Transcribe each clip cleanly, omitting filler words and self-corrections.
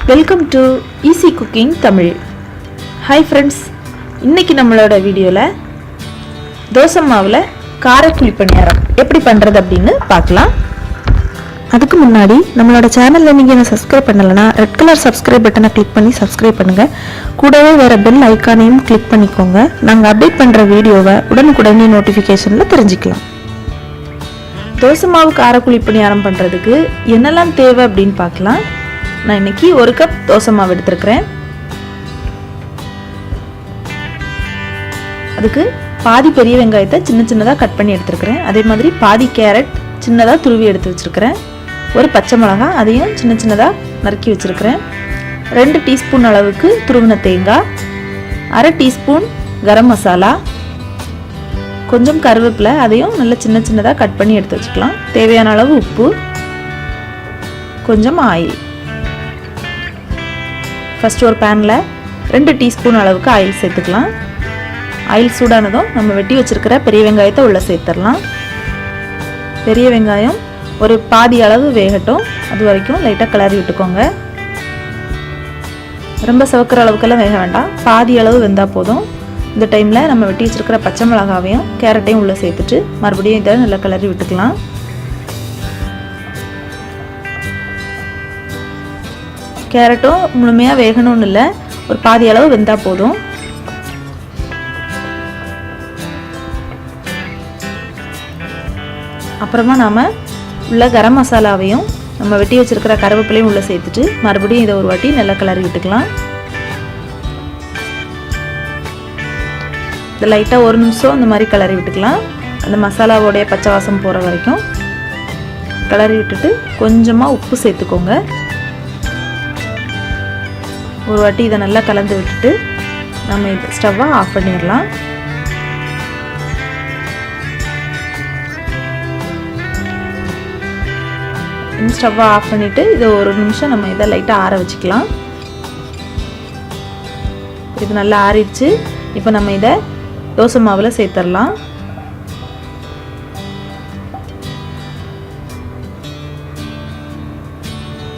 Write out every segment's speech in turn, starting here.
Welcome to easy cooking Tamil. Hi friends, இன்றைக்கி நம்மளோட வீடியோவில் தோசை மாவில் காரக்குழி பணியாரம் எப்படி பண்ணுறது அப்படின்னு பார்க்கலாம். அதுக்கு முன்னாடி நம்மளோட சேனலில் நீங்கள் என்ன சப்ஸ்கிரைப் பண்ணலைன்னா ரெட் கலர் சப்ஸ்கிரைப் பட்டனை கிளிக் பண்ணி சப்ஸ்கிரைப் பண்ணுங்கள். கூடவே வேறு பெல் ஐக்கானையும் கிளிக் பண்ணிக்கோங்க. நாங்கள் அப்டேட் பண்ணுற வீடியோவை உடனுக்குடனே நோட்டிஃபிகேஷனில் தெரிஞ்சுக்கலாம். தோசை மாவு காரக்குழி பணியாரம் பண்ணுறதுக்கு என்னெல்லாம் தேவை அப்படின்னு பார்க்கலாம். நான் இன்னைக்கு 1 கப் தோசை மாவு எடுத்துருக்கிறேன். அதுக்கு பாதி பெரிய வெங்காயத்தை சின்ன சின்னதாக கட் பண்ணி எடுத்துருக்கிறேன். அதே மாதிரி பாதி கேரட் சின்னதாக துருவி எடுத்து வச்சுருக்கிறேன். ஒரு பச்சை மிளகாய் அதையும் சின்ன சின்னதாக நறுக்கி வச்சுருக்கிறேன். 2 டீஸ்பூன் அளவுக்கு துருவின தேங்காய், 1/2 டீஸ்பூன் கரம் மசாலா, கொஞ்சம் கருவேப்பிலை அதையும் நல்ல சின்ன சின்னதாக கட் பண்ணி எடுத்து வச்சுக்கலாம். தேவையான அளவு உப்பு, கொஞ்சம் ஆயில். ஃபஸ்ட்டு ஒரு பேனில் 2 டீஸ்பூன் அளவுக்கு ஆயில் சேர்த்துக்கலாம். ஆயில் சூடானதும் நம்ம வெட்டி வச்சுருக்கிற பெரிய வெங்காயத்தை உள்ளே சேர்த்துடலாம். பெரிய வெங்காயம் ஒரு பாதி அளவு வேகட்டும். அது வரைக்கும் லைட்டாக கிளறி விட்டுக்கோங்க. ரொம்ப சவக்கிற அளவுக்கெல்லாம் வேக வேண்டாம், பாதி அளவு வெந்தால் போதும். இந்த டைமில் நம்ம வெட்டி வச்சுருக்கிற பச்சை மிளகாவையும் கேரட்டையும் உள்ளே சேர்த்துட்டு மறுபடியும் இதை நல்லா கிளறி விட்டுக்கலாம். கேரட்டும் முழுமையாக வேகணும்னு இல்லை, ஒரு பாதி அளவு வெந்தால் போதும். அப்புறமா நாம் உள்ள கரம் மசாலாவையும் நம்ம வெட்டி வச்சுருக்கிற கருவேப்பிலையும் உள்ளே சேர்த்துட்டு மறுபடியும் இதை ஒரு வாட்டி நல்லா கிளறி விட்டுக்கலாம். இதை லைட்டாக 1 நிமிஷம் இந்த மாதிரி கிளறி விட்டுக்கலாம். அந்த மசாலாவோடைய பச்சை வாசம் போகிற வரைக்கும் கிளறி விட்டுட்டு கொஞ்சமாக உப்பு சேர்த்துக்கோங்க. ஒரு வாட்டி இதை நல்லா கலந்து விட்டுட்டு நம்ம இதை ஸ்டவ்வை ஆஃப் பண்ணிடலாம். இந்த ஸ்டவ்வை ஆஃப் பண்ணிவிட்டு இதை 1 நிமிஷம் நம்ம இதை லைட்டாக ஆற வச்சுக்கலாம். இது நல்லா ஆறிடுச்சு. இப்போ நம்ம இதை தோசை மாவில் சேர்த்துடலாம்.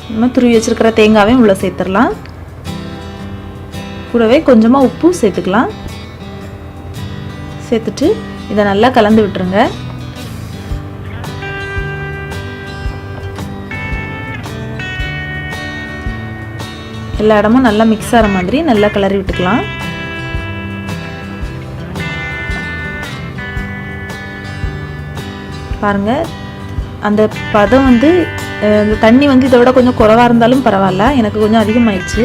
நம்ம துருவி வச்சுருக்கிற தேங்காவையும் உள்ளே சேர்த்துடலாம். கூடவே கொஞ்சமாக உப்பு சேர்த்துக்கலாம். சேர்த்துட்டு இதை நல்லா கலந்து விட்டுருங்க. எல்லா இடமும் நல்லா மிக்ஸ் ஆகிற மாதிரி நல்லா கிளறி விட்டுக்கலாம். பாருங்கள், அந்த பதம் அந்த தண்ணி இதை விட கொஞ்சம் குறைவாக இருந்தாலும் பரவாயில்ல, எனக்கு கொஞ்சம் அதிகமாகிடுச்சு.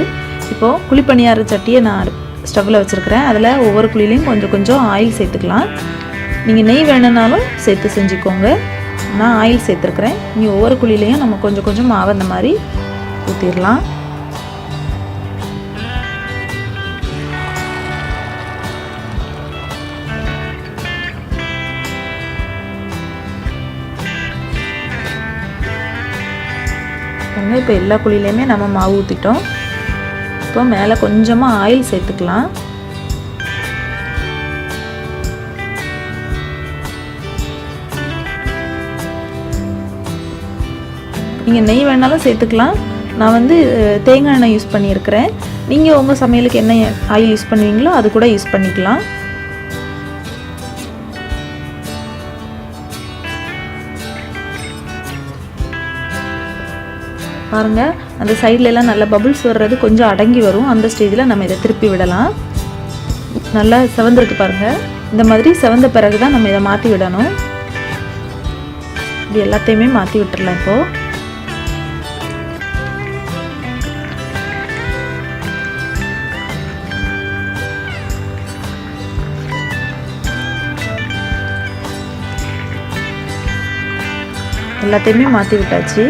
இப்போது குழிப்பணியார சட்டியை நான் ஸ்டவ்வில் வச்சுருக்கிறேன். அதில் ஒவ்வொரு குழிலையும் கொஞ்சம் கொஞ்சம் ஆயில் சேர்த்துக்கலாம். நீங்கள் நெய் வேணுன்னாலும் சேர்த்து செஞ்சுக்கோங்க. நான் ஆயில் சேர்த்துருக்குறேன். நீ ஒவ்வொரு குழிலையும் நம்ம கொஞ்சம் கொஞ்சம் மாவு அந்த மாதிரி ஊற்றிடலாம். இப்போ எல்லா குழிலையுமே நம்ம மாவு ஊற்றிட்டோம். இப்போ மேலே கொஞ்சமாக ஆயில் சேர்த்துக்கலாம். நீங்கள் நெய் வேணாலும் சேர்த்துக்கலாம். நான் தேங்காய் எண்ணெய் யூஸ் பண்ணியிருக்கிறேன். நீங்கள் உங்கள் சமையலுக்கு என்ன ஆயில் யூஸ் பண்ணுவீங்களோ அது கூட யூஸ் பண்ணிக்கலாம். பாருங்கள், அந்த சைட்லலாம் நல்ல பபுள்ஸ் வர்றது கொஞ்சம் அடங்கி வரும். அந்த ஸ்டேஜில் நம்ம இதை திருப்பி விடலாம். நல்லா செவந்திருக்கு பாருங்கள். இந்த மாதிரி செவந்த பிறகு தான் நம்ம இதை மாற்றி விடணும். இது எல்லாத்தையுமே மாற்றி விட்டுடலாம். இப்போது எல்லாத்தையுமே மாற்றி விட்டாச்சு.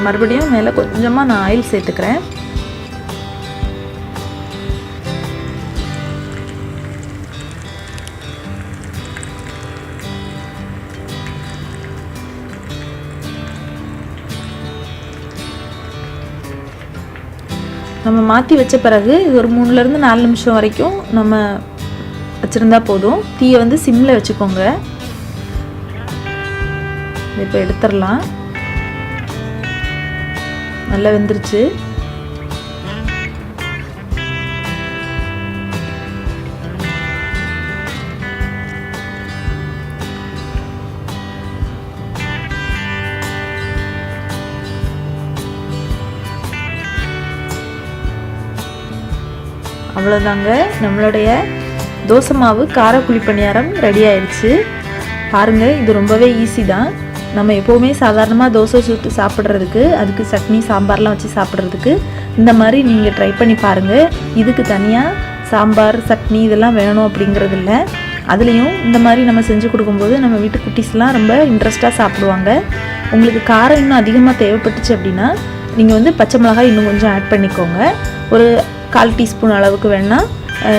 மறுபடியும் மேலே கொஞ்சமாக நான் ஆயில் சேர்த்துக்கிறேன். நம்ம மாற்றி வச்ச பிறகு இது ஒரு 3லேருந்து 4 நிமிஷம் வரைக்கும் நம்ம வச்சுருந்தா போதும். தீயை வந்து சிம்மில் வச்சுக்கோங்க. இப்போ எடுத்துடலாம். நல்லா வெந்துருச்சு. அவ்வளோதாங்க, நம்மளுடைய தோசை மாவு கார குழி பணியாரம் ரெடி ஆயிடுச்சு. பாருங்கள், இது ரொம்பவே ஈஸி தான். நம்ம எப்போவுமே சாதாரணமாக தோசை சுட்டு சாப்பிட்றதுக்கு, அதுக்கு சட்னி சாம்பார்லாம் வச்சு சாப்பிட்றதுக்கு இந்த மாதிரி நீங்கள் ட்ரை பண்ணி பாருங்கள். இதுக்கு தனியாக சாம்பார் சட்னி இதெல்லாம் வேணும் அப்படிங்கிறது இல்லை. அதுலேயும் இந்த மாதிரி நம்ம செஞ்சு கொடுக்கும்போது நம்ம வீட்டு குட்டீஸ்லாம் ரொம்ப இன்ட்ரெஸ்ட்டாக சாப்பிடுவாங்க. உங்களுக்கு காரம் இன்னும் அதிகமாக தேவைப்பட்டுச்சு அப்படின்னா நீங்கள் வந்து பச்சை மிளகாய் இன்னும் கொஞ்சம் ஆட் பண்ணிக்கோங்க. ஒரு 1/4 டீஸ்பூன் அளவுக்கு வேணால்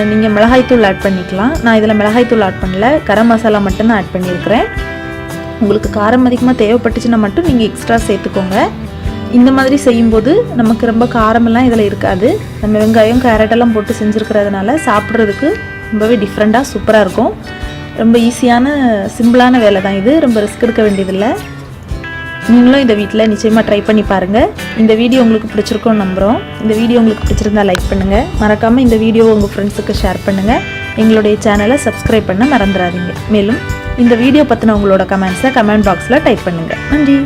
நீங்கள் மிளகாய்த்தூள் ஆட் பண்ணிக்கலாம். நான் இதில் மிளகாய்த்தூள் ஆட் பண்ணல, கரம் மசாலா மட்டும்தான் ஆட் பண்ணியிருக்கிறேன். உங்களுக்கு காரம் அதிகமாக தேவைப்பட்டுச்சுன்னா மட்டும் நீங்கள் எக்ஸ்ட்ரா சேர்த்துக்கோங்க. இந்த மாதிரி செய்யும்போது நமக்கு ரொம்ப காரமெல்லாம் இதில் இருக்காது. நம்ம வெங்காயம் கேரட்டெல்லாம் போட்டு செஞ்சுருக்கிறதுனால சாப்பிட்றதுக்கு ரொம்பவே டிஃப்ரெண்ட்டாக சூப்பராக இருக்கும். ரொம்ப ஈஸியான சிம்பிளான வேலை தான் இது. ரொம்ப ரிஸ்க் எடுக்க வேண்டியதில்லை. நீங்களும் இந்த வீட்டில் நிச்சயமாக ட்ரை பண்ணி பாருங்கள். இந்த வீடியோ உங்களுக்கு பிடிச்சிருக்கும்னு நம்புகிறோம். இந்த வீடியோ உங்களுக்கு பிடிச்சிருந்தா லைக் பண்ணுங்கள். மறக்காமல் இந்த வீடியோவை உங்கள் ஃப்ரெண்ட்ஸுக்கு ஷேர் பண்ணுங்கள். எங்களுடைய சேனலை சப்ஸ்கிரைப் பண்ண மறந்துடாதீங்க. மேலும் இந்த வீடியோ பற்றின உங்களோட கமெண்ட்ஸை கமெண்ட் பாக்ஸில் டைப் பண்ணுங்கள். நன்றி.